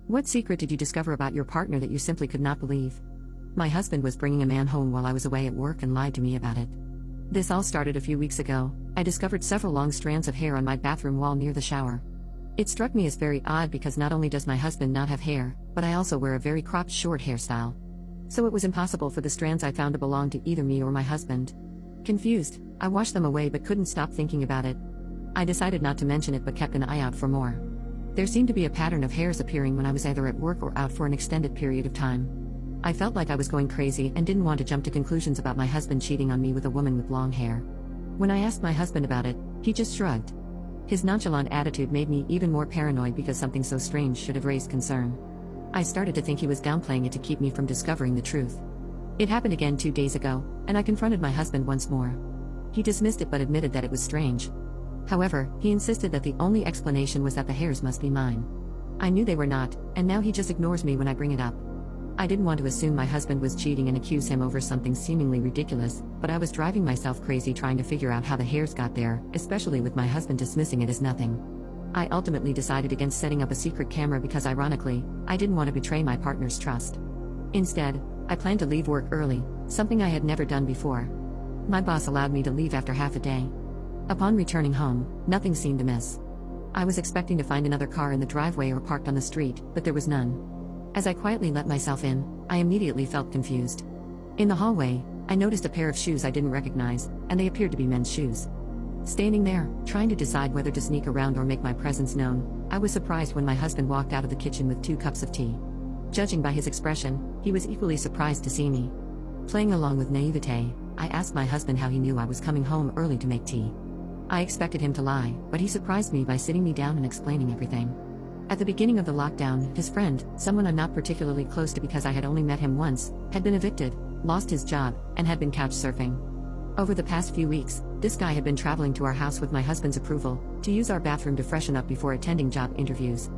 What secret did you discover about your partner that you simply could not believe? My husband was bringing a man home while I was away at work and lied to me about it. This all started a few weeks ago. I discovered several long strands of hair on my bathroom wall near the shower. It struck me as very odd because not only does my husband not have hair, but I also wear a very cropped short hairstyle. So it was impossible for the strands I found to belong to either me or my husband. Confused, I washed them away but couldn't stop thinking about it. I decided not to mention it but kept an eye out for more. There seemed to be a pattern of hairs appearing when I was either at work or out for an extended period of time. I felt like I was going crazy and didn't want to jump to conclusions about my husband cheating on me with a woman with long hair. When I asked my husband about it, he just shrugged. His nonchalant attitude made me even more paranoid because something so strange should have raised concern. I started to think he was downplaying it to keep me from discovering the truth. It happened again 2 days ago, and I confronted my husband once more. He dismissed it but admitted that it was strange. However, he insisted that the only explanation was that the hairs must be mine. I knew they were not, and now he just ignores me when I bring it up. I didn't want to assume my husband was cheating and accuse him over something seemingly ridiculous, but I was driving myself crazy trying to figure out how the hairs got there, especially with my husband dismissing it as nothing. I ultimately decided against setting up a secret camera because ironically, I didn't want to betray my partner's trust. Instead, I planned to leave work early, something I had never done before. My boss allowed me to leave after half a day. Upon returning home, nothing seemed amiss. I was expecting to find another car in the driveway or parked on the street, but there was none. As I quietly let myself in, I immediately felt confused. In the hallway, I noticed a pair of shoes I didn't recognize, and they appeared to be men's shoes. Standing there, trying to decide whether to sneak around or make my presence known, I was surprised when my husband walked out of the kitchen with 2 cups of tea. Judging by his expression, he was equally surprised to see me. Playing along with naivete, I asked my husband how he knew I was coming home early to make tea. I expected him to lie, but he surprised me by sitting me down and explaining everything. At the beginning of the lockdown, his friend, someone I'm not particularly close to because I had only met him once, had been evicted, lost his job, and had been couch surfing. Over the past few weeks, this guy had been traveling to our house with my husband's approval, to use our bathroom to freshen up before attending job interviews.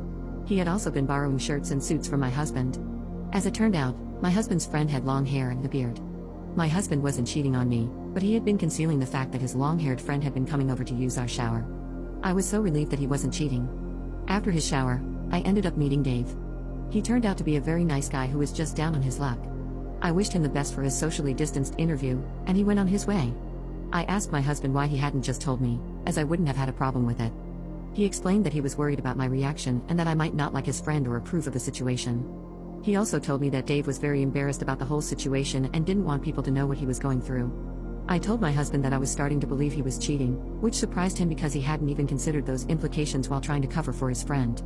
He had also been borrowing shirts and suits from my husband. As it turned out, my husband's friend had long hair and a beard. My husband wasn't cheating on me, but he had been concealing the fact that his long-haired friend had been coming over to use our shower. I was so relieved that he wasn't cheating. After his shower, I ended up meeting Dave. He turned out to be a very nice guy who was just down on his luck. I wished him the best for his socially distanced interview, and he went on his way. I asked my husband why he hadn't just told me, as I wouldn't have had a problem with it. He explained that he was worried about my reaction and that I might not like his friend or approve of the situation. He also told me that Dave was very embarrassed about the whole situation and didn't want people to know what he was going through. I told my husband that I was starting to believe he was cheating, which surprised him because he hadn't even considered those implications while trying to cover for his friend.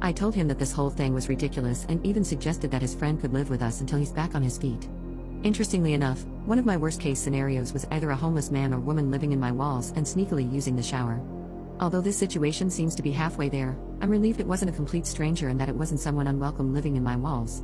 I told him that this whole thing was ridiculous and even suggested that his friend could live with us until he's back on his feet. Interestingly enough, one of my worst-case scenarios was either a homeless man or woman living in my walls and sneakily using the shower. Although this situation seems to be halfway there, I'm relieved it wasn't a complete stranger and that it wasn't someone unwelcome living in my walls.